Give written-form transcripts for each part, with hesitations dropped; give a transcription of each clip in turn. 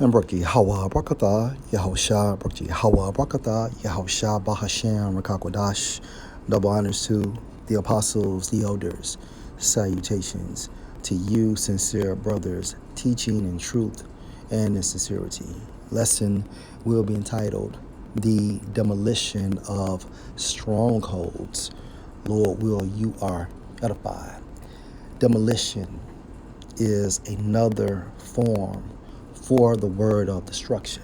And Braki Hawa Brakata, Yahusha, Braki Hawa Brakata, Yahusha Bahasham Rakakwadash. Double honors to the apostles, the elders. Salutations to you, sincere brothers, teaching in truth and in sincerity. Lesson will be entitled The Demolition of Strongholds. Lord, will you are edified. Demolition is another form for the word of destruction.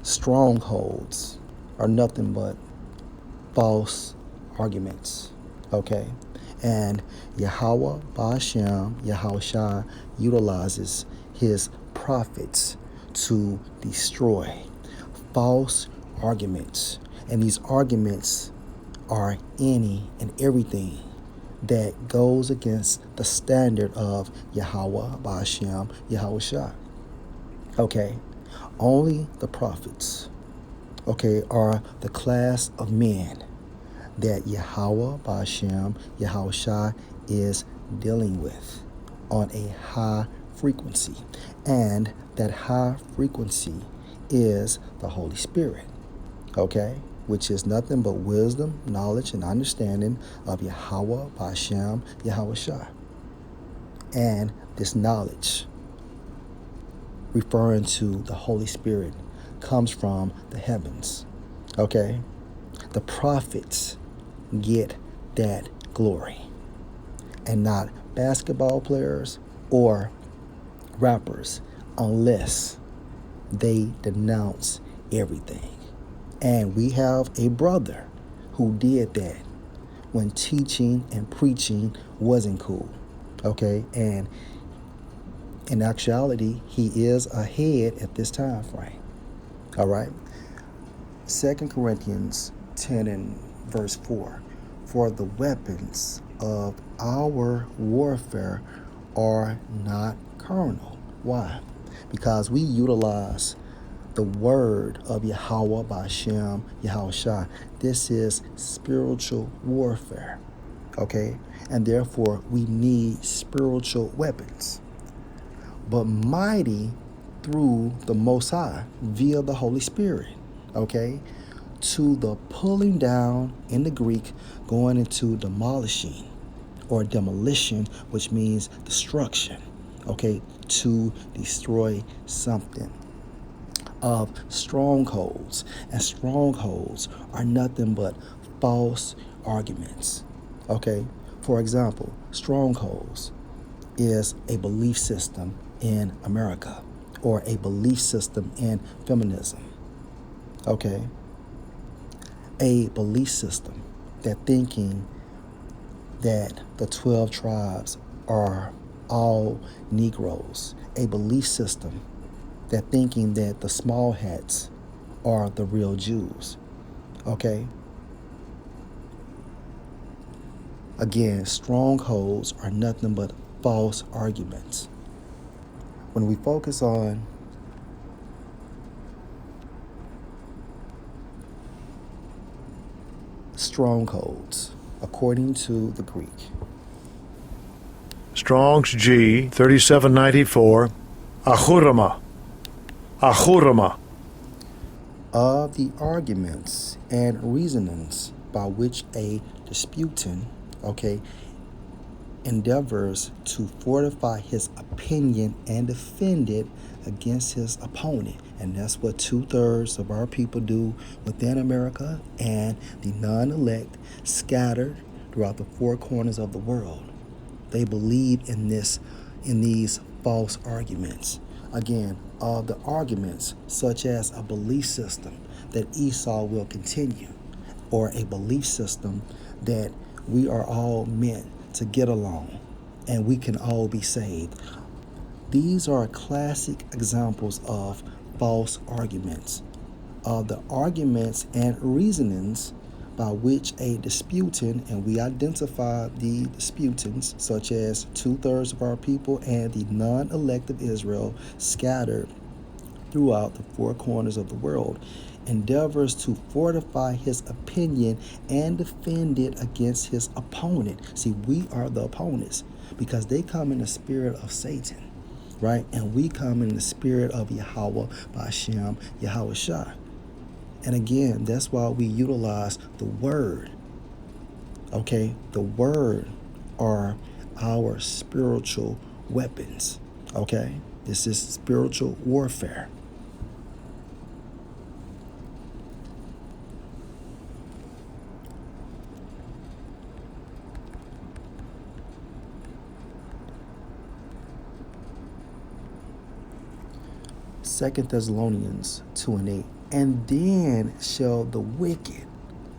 Strongholds are nothing but false arguments, okay? And Yahweh Ba'ashem, Yahushua, utilizes his prophets to destroy false arguments. And these arguments are any and everything that goes against the standard of Yahweh Ba'ashem, Yahushua. Okay, only the prophets, okay, are the class of men that Yahweh Ba'ashem, Yahushua is dealing with on a high frequency. And that high frequency is the Holy Spirit, okay, which is nothing but wisdom, knowledge, and understanding of Yahweh Ba'ashem, Yahushua. And this knowledge, referring to the Holy Spirit, comes from the heavens, okay? The prophets get that glory, and not basketball players or rappers, unless they denounce everything. And we have a brother who did that when teaching and preaching wasn't cool, okay? And in actuality, he is ahead at this time frame. All right. 2 Corinthians 10 and verse 4. For the weapons of our warfare are not carnal. Why? Because we utilize the word of Yahweh Ba'ashem, Yahushua. This is spiritual warfare. Okay? And therefore, we need spiritual weapons, but mighty through the Most High via the Holy Spirit, okay, to the pulling down, in the Greek, going into demolishing or demolition, which means destruction, okay, to destroy something, of strongholds. And strongholds are nothing but false arguments, okay? For example, strongholds is a belief system in America, or a belief system in feminism, okay? A belief system that thinking that the 12 tribes are all Negroes. A belief system that thinking that the small hats are the real Jews, okay? Again, strongholds are nothing but false arguments. When we focus on strongholds, according to the Greek, Strong's G 3794, Ahurama. of the arguments and reasonings by which a disputant, okay, endeavors to fortify his opinion and defend it against his opponent. And that's what 2/3 of our people do within America and the non-elect scattered throughout the four corners of the world. They believe in these false arguments. Again, of the arguments such as a belief system that Esau will continue, or a belief system that we are all meant to get along and we can all be saved. These are classic examples of false arguments, of the arguments and reasonings by which a disputant, and we identify the disputants such as 2/3 of our people and the non-elect of Israel scattered throughout the four corners of the world, endeavors to fortify his opinion and defend it against his opponent. See, we are the opponents because they come in the spirit of Satan. right? And we come in the spirit of Yahweh Ba'Shem Yahweh Shah. And again, that's why we utilize the word. Okay, the word are our spiritual weapons. Okay, this is spiritual warfare. Second Thessalonians 2:8. And then shall the wicked,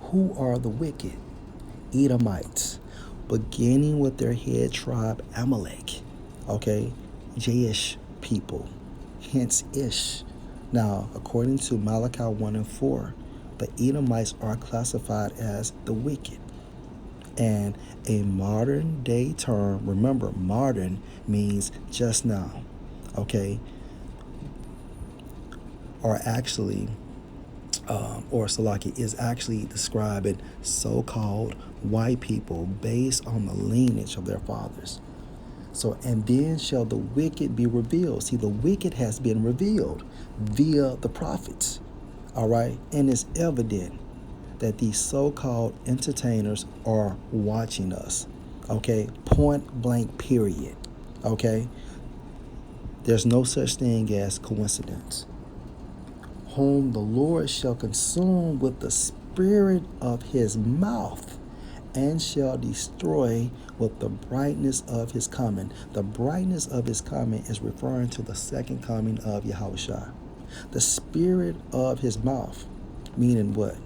who are the wicked? Edomites, beginning with their head tribe Amalek, okay, Jaish people, hence Ish. Now, according to Malachi 1 and 4, the Edomites are classified as the wicked. And a modern day term, remember, modern means just now, okay, are actually or Salaki is actually describing so-called white people based on the lineage of their fathers. So, and then shall the wicked be revealed. See, the wicked has been revealed via the prophets, all right? And it's evident that these so-called entertainers are watching us, okay? Point blank, period, okay? There's no such thing as coincidence. Whom the Lord shall consume with the spirit of his mouth, and shall destroy with the brightness of his coming. The brightness of his coming is referring to the second coming of Yahushua. The spirit of his mouth, meaning what?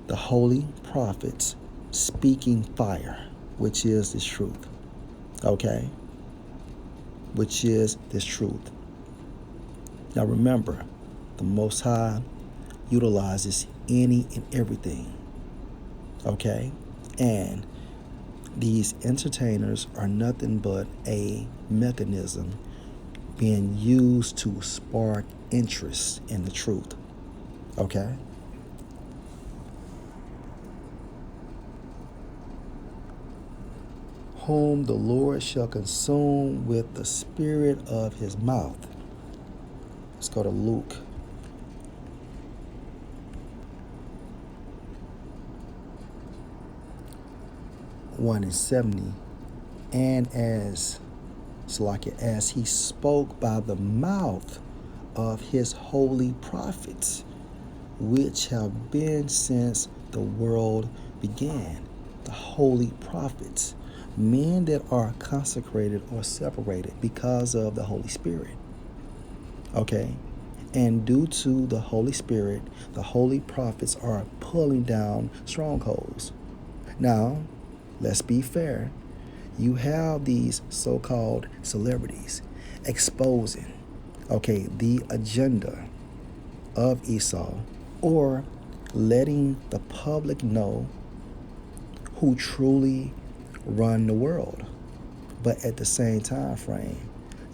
The holy prophets speaking fire, which is this truth. Okay? Which is this truth. Now remember, the Most High utilizes any and everything, okay? And these entertainers are nothing but a mechanism being used to spark interest in the truth, okay? Whom the Lord shall consume with the spirit of his mouth. Let's go to Luke. One and 70. And as he spoke by the mouth of his holy prophets, which have been since the world began. The holy prophets, men that are consecrated or separated because of the Holy Spirit. Okay, and due to the Holy Spirit, the holy prophets are pulling down strongholds. Now, let's be fair. You have these so-called celebrities exposing, okay, the agenda of Esau, or letting the public know who truly run the world. But at the same time frame,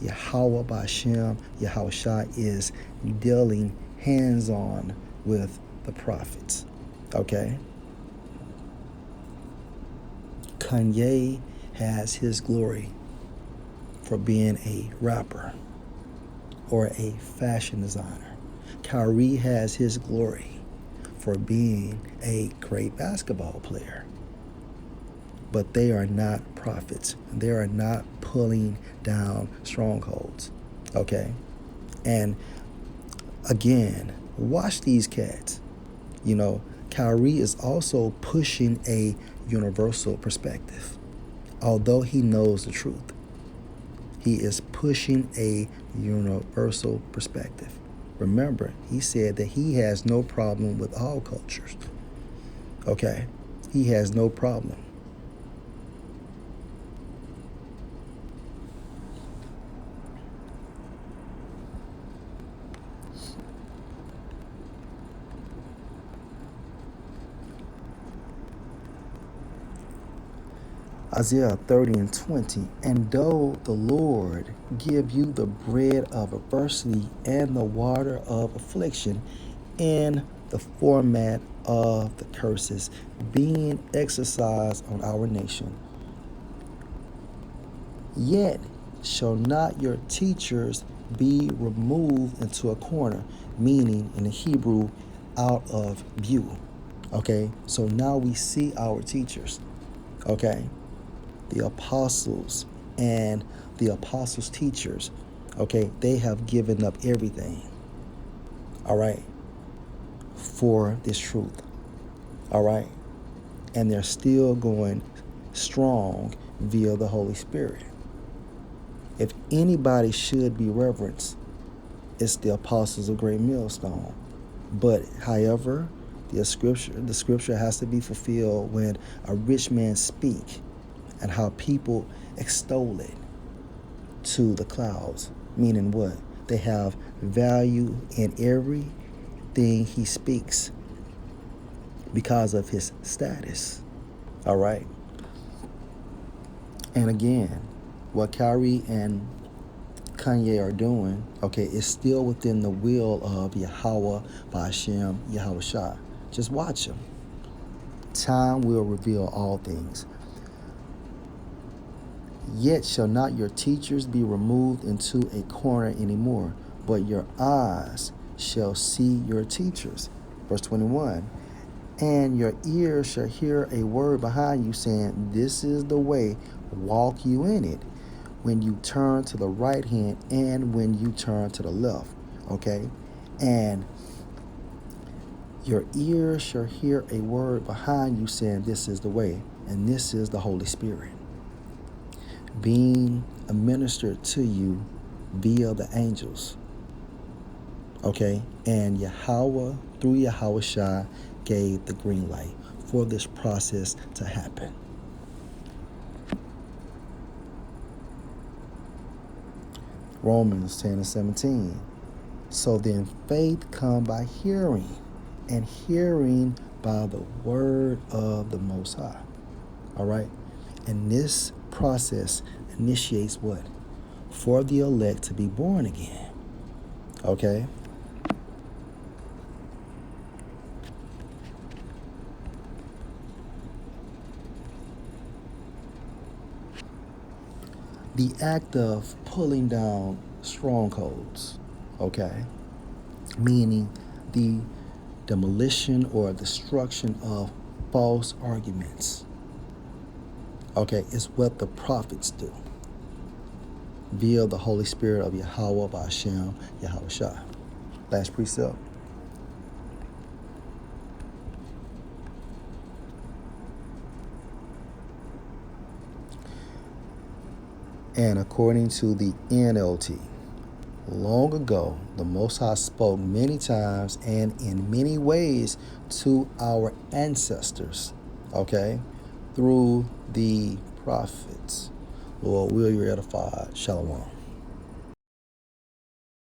Yahweh Ba'Shem Yahushua is dealing hands-on with the prophets. Okay? Kanye has his glory for being a rapper or a fashion designer. Kyrie has his glory for being a great basketball player. But they are not prophets. They are not pulling down strongholds. Okay? And again, watch these cats. You know, Kyrie is also pushing a universal perspective. Although he knows the truth, he is pushing a universal perspective. Remember, he said that he has no problem with all cultures. Okay? He has no problem. Isaiah 30 and 20. And though the Lord give you the bread of adversity and the water of affliction in the format of the curses being exercised on our nation, yet shall not your teachers be removed into a corner, meaning in the Hebrew, out of view. Okay, so now we see our teachers, okay, the apostles and the apostles' teachers, okay, they have given up everything, all right, for this truth, all right, and they're still going strong via the Holy Spirit. If anybody should be reverenced, it's the apostles of Great Millstone. But however, the scripture has to be fulfilled when a rich man speak, and how people extol it to the clouds. Meaning what? They have value in everything he speaks because of his status. All right. And again, what Kyrie and Kanye are doing, okay, is still within the will of Yahweh, Ba'ashem, Yahweh Shah. Just watch them. Time will reveal all things. Yet shall not your teachers be removed into a corner anymore, but your eyes shall see your teachers. Verse 21. And your ears shall hear a word behind you saying, this is the way, walk you in it, when you turn to the right hand and when you turn to the left. Okay? And your ears shall hear a word behind you saying, this is the way, and this is the Holy Spirit, being administered to you via the angels. Okay? And Yahweh, through Yahweh Shah, gave the green light for this process to happen. Romans 10:17. So then faith come by hearing, and hearing by the word of the Most High. All right? And this process initiates what? For the elect to be born again. Okay? The act of pulling down strongholds, okay, meaning the demolition or destruction of false arguments, okay, is what the prophets do via the Holy Spirit of Yahweh, Ba'ashem, Yahweh Shah. Last precept. And according to the NLT, long ago, the Most High spoke many times and in many ways to our ancestors, okay, through the prophets. Lord, will you edify? Shalom.